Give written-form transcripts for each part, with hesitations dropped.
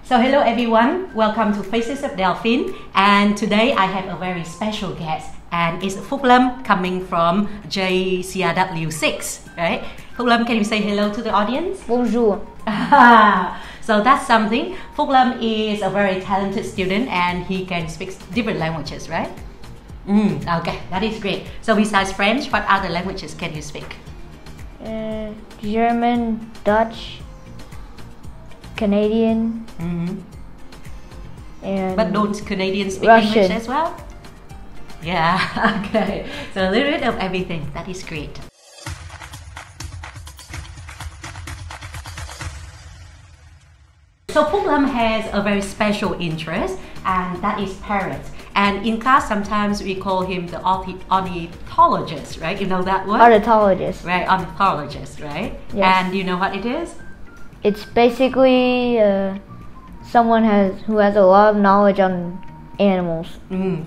So hello everyone, welcome to Faces of Delphin, and today I have a very special guest, and it's Phúc Lâm coming from J.CRW 6, right? Phúc Lâm, can you say hello to the audience? Bonjour. So that's something. Phúc Lâm is a very talented student and he can speak different languages, right? Okay, that is great. So besides French, what other languages can you speak? German, Dutch, Canadian, and but don't Canadians speak Russian. English as well? Yeah, okay. So a little bit of everything. That is great. So Phúc Lâm has a very special interest, and that is parrots. And in class, sometimes we call him the ornithologist, right? You know that word? ornithologist. Right, ornithologist, right? Yes. And do you know what it is? It's basically someone who has a lot of knowledge on animals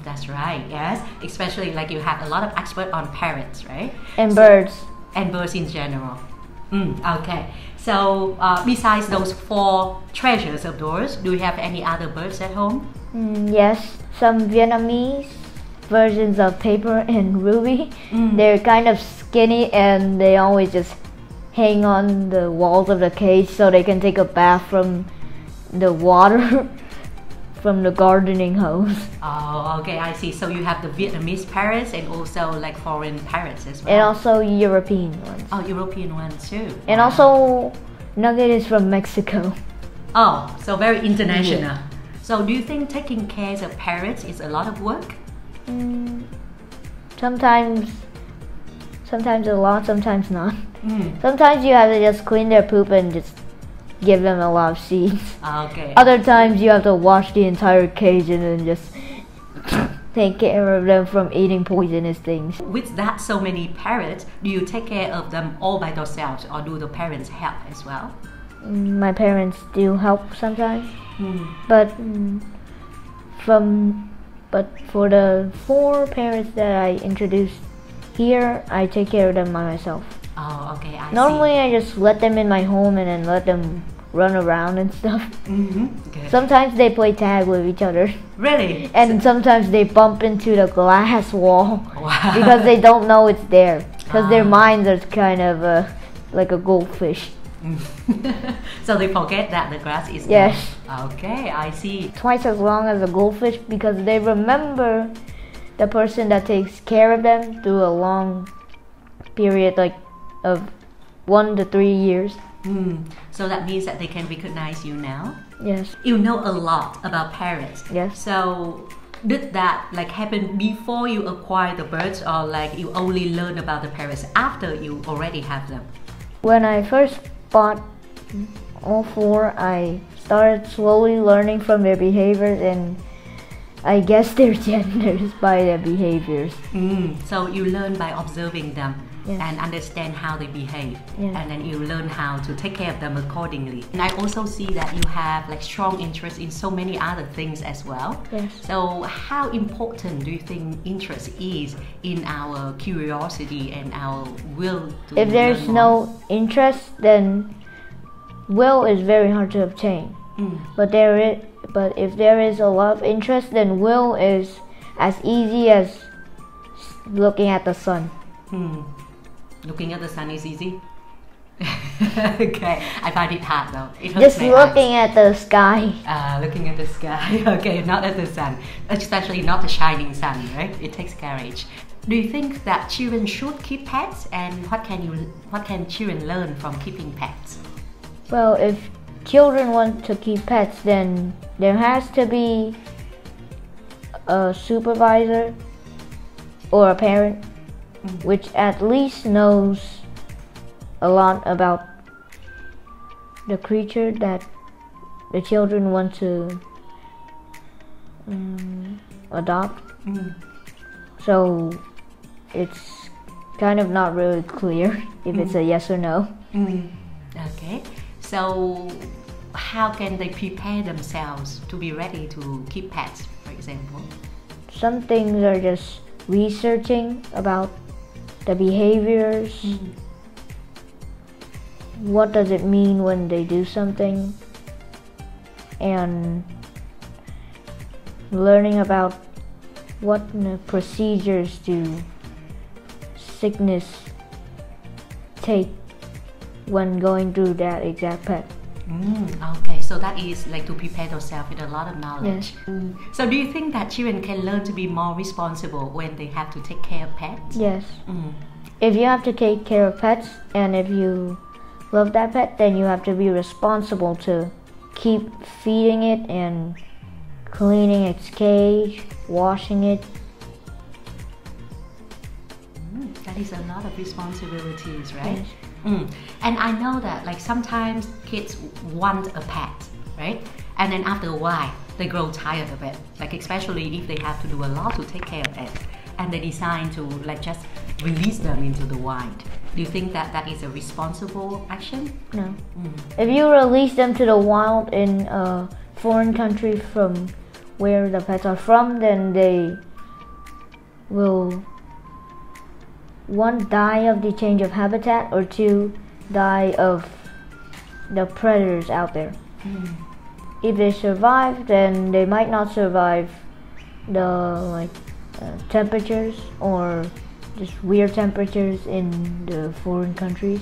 That's right, yes. Especially like you have a lot of expert on parrots, right? and birds. And birds in general. Okay. So besides those 4 treasures of yours, do you have any other birds at home? Yes, some Vietnamese versions of Paper and Ruby. They're kind of skinny and they always just hang on the walls of the cage so they can take a bath from the water from the gardening hose. Oh, okay, I see. So you have the Vietnamese parrots and also like foreign parrots as well. And also European ones. Oh, European ones too. And Wow. also Nugget is from Mexico. Oh, so very international. So do you think taking care of parrots is a lot of work? Sometimes a lot, sometimes not. Sometimes you have to just clean their poop and just give them a lot of seeds. Okay. Other times you have to wash the entire cage and then just take care of them from eating poisonous things. With that so many parrots, do you take care of them all by yourselves or do the parents help as well? My parents do help sometimes, but for the 4 parrots that I introduced here, I take care of them by myself. Oh, okay, I Normally I just let them in my home and then let them run around and stuff. see. Okay. Sometimes they play tag with each other. Really? And sometimes they bump into the glass wall Wow. because they don't know it's there. Because their minds are kind of like a goldfish. So they forget that the grass is Yes. there. Okay, I see. Twice as long as a goldfish because they remember the person that takes care of them through a long period of 1 to 3 years. So that means that they can recognize you now? Yes. You know a lot about parrots. Yes. So did that like happen before you acquire the birds or like you only learn about the parrots after you already have them? When I first bought all 4, I started slowly learning from their behaviors and I guess their genders by their behaviors. So you learn by observing them. Yes. And understand how they behave, Yes. and then you learn how to take care of them accordingly. And I also see that you have like strong interest in so many other things as well. Yes. So how important do you think interest is in our curiosity and our will to If there's learn more? no interest, then will is very hard to obtain. But if there is a lot of interest, then will is as easy as looking at the sun. Looking at the sun is easy. Okay, I find it hard though. It hurts Just my looking at the sky. eyes. Looking at the sky. Okay, not at the sun, especially not the shining sun, right? It takes courage. Do you think that children should keep pets, and what can children learn from keeping pets? Well, if children want to keep pets, then there has to be a supervisor or a parent which at least knows a lot about the creature that the children want to adopt. So it's kind of not really clear if it's a yes or no. Okay, so how can they prepare themselves to be ready to keep pets, for example? Some things are just researching about the behaviors. What does it mean when they do something? and learning about what procedures do sickness take when going through that exact pet. Okay, so that is like to prepare yourself with a lot of knowledge. Yes. So do you think that children can learn to be more responsible when they have to take care of pets? Yes. If you have to take care of pets, and if you love that pet, then you have to be responsible to keep feeding it and cleaning its cage, washing it. That is a lot of responsibilities, right? Yes. And I know that like sometimes kids want a pet, right? And then after a while, they grow tired of it. Like especially if they have to do a lot to take care of it, and they decide to like just release them into the wild. Do you think that that is a responsible action? No. If you release them to the wild in a foreign country from where the pets are from, then they will, one, die of the change of habitat, or two, die of the predators out there. If they survive, then they might not survive the temperatures or just weird temperatures in the foreign countries.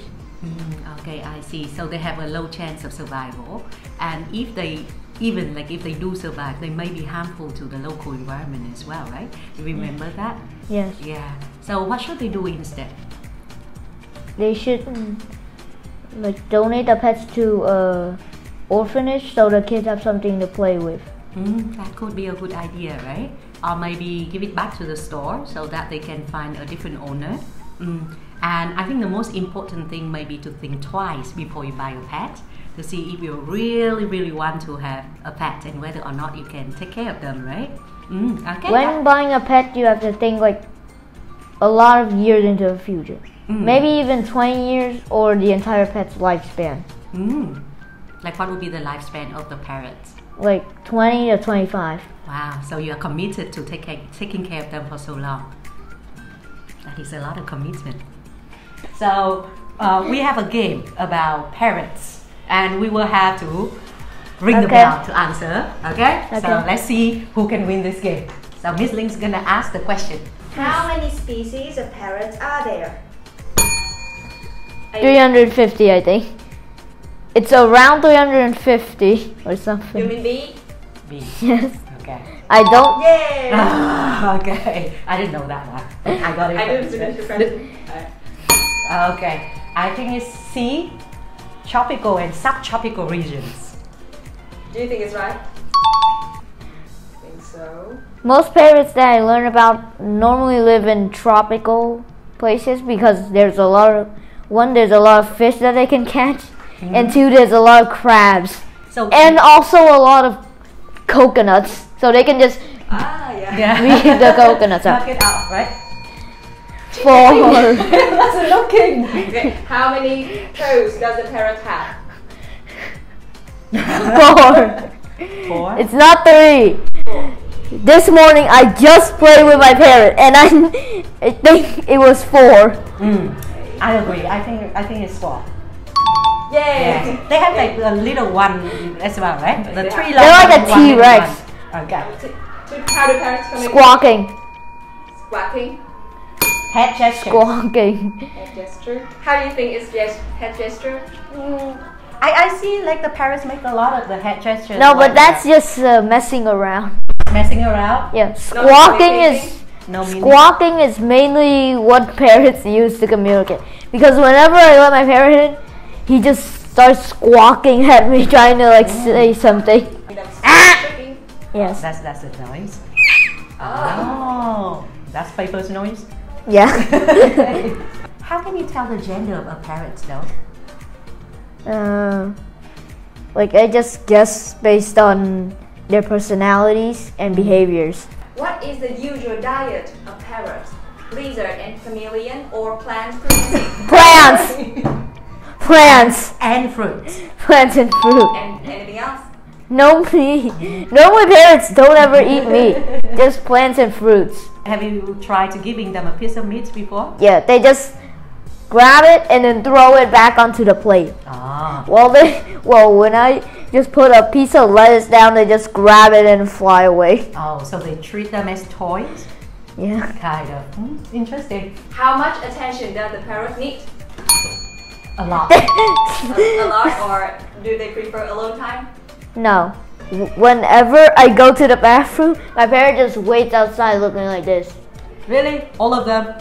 Okay, I see. So they have a low chance of survival, and if they even like if they do survive, they may be harmful to the local environment as well, right? You remember that? Yes. Yeah. So what should they do instead? They should donate the pets to a orphanage so the kids have something to play with. That could be a good idea, right? Or maybe give it back to the store so that they can find a different owner. And I think the most important thing may be to think twice before you buy a pet, to see if you really, really want to have a pet and whether or not you can take care of them, right? Okay. When buying a pet, you have to think like a lot of years into the future. Maybe even 20 years or the entire pet's lifespan. Like what would be the lifespan of the parrots? Like 20 to 25. Wow, so you are committed to taking care of them for so long. That is a lot of commitment. So we have a game about parrots, and we will have to ring the bell to answer. Okay? So let's see who can win this game. So Miss Ling's gonna ask the question. How many species of parrots are there? 350, I think. It's around 350 or something. You mean B? B. Yes. Okay. I don't. Yeah. Okay. I didn't know that one. I got it. I didn't finish your question. Okay. I think it's C. Tropical and subtropical regions. Do you think it's right? I think so. Most parrots that I learn about normally live in tropical places because there's a lot of there's a lot of fish that they can catch, and two, there's a lot of crabs, and also a lot of coconuts, so they can just leave the coconuts out. Knock it out, right? 4. That's looking. Okay. How many toes does a parrot have? 4. It's not 3. 4. This morning I just played with my parrot, and I think it was 4. I agree. I think it's 4. Yay! Yeah. They have like a little one as well, right? The 3 long. They're like a T-Rex. Okay. How do parrots come in? Squawking. Squawking. Head gesture. Squawking. Head gesture. How do you think it's head gesture? I see like the parrots make a lot of the head gestures. No, but that's just messing around. Messing around? Yeah, squawking No is mainly what parrots use to communicate. Because whenever I let my parrot in, he just starts squawking at me, trying to say something. Yes. That's the noise. Oh, that's Piper's noise. Yeah. How can you tell the gender of a parrot, though? I just guess based on their personalities and behaviors. What is the usual diet of parrots? Lizard and chameleon or plant fruit? Plants And fruit. Plants and fruit. And anything else? Normally parrots don't ever eat meat. Just plants and fruits. Have you tried to giving them a piece of meat before? Yeah, they just grab it and then throw it back onto the plate. Ah. When I just put a piece of lettuce down, they just grab it and fly away. Oh, so they treat them as toys? Yeah. Kind of. Interesting. How much attention does the parrot need? A lot. A lot, or do they prefer alone time? No. Whenever I go to the bathroom, my parrot just waits outside looking like this. Really? All of them?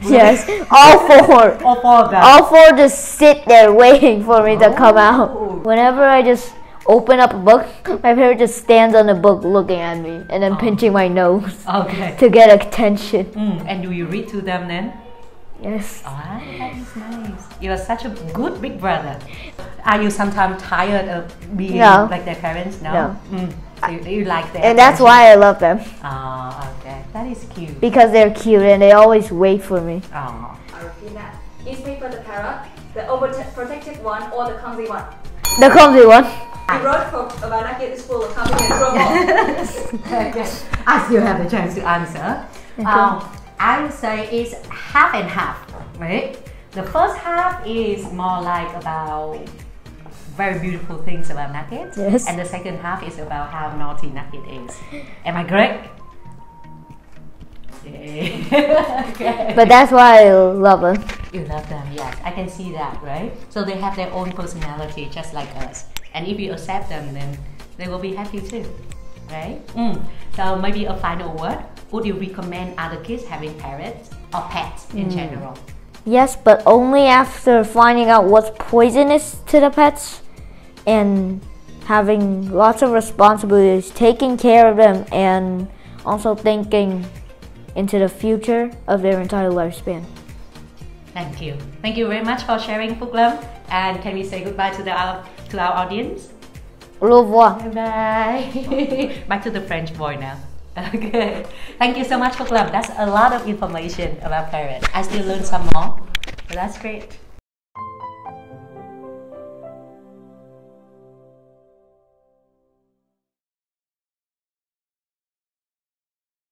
Yes, all four. All four of them? All four just sit there waiting for me to come Oh. out. Whenever I just open up a book, my parrot just stands on the book looking at me and then pinching my nose Okay. to get attention. And do you read to them then? Yes. Ah, that is nice. You are such a good big brother. Are you sometimes tired of being No. like their parents? No. No. So you like them. And that's why I love them. Oh, okay. That is cute. Because they're cute and they always wait for me. Oh. I repeat that. Is prefer the parrot, the overprotective one, or the clumsy one? The clumsy one. You wrote about that kid is full of clumsy and trouble. Okay. I still have the chance to answer. I would say it's half and half, right? The first half is more like about very beautiful things about Nugget. Yes. And the second half is about how naughty Nugget is. Am I correct? Yeah. Okay. But that's why I love them. You love them, yes. I can see that, right? So they have their own personality just like us. And if you accept them, then they will be happy too, right? So maybe a final word. Would you recommend other kids having parrots or pets in general? Yes, but only after finding out what's poisonous to the pets and having lots of responsibilities, taking care of them, and also thinking into the future of their entire lifespan. Thank you. Thank you very much for sharing, Phúc Lâm. And can we say goodbye to our audience? Au revoir. Bye bye. Back to the French boy now. Okay. Thank you so much, Phúc Lâm. That's a lot of information about parrots. I still learned some more. So that's great.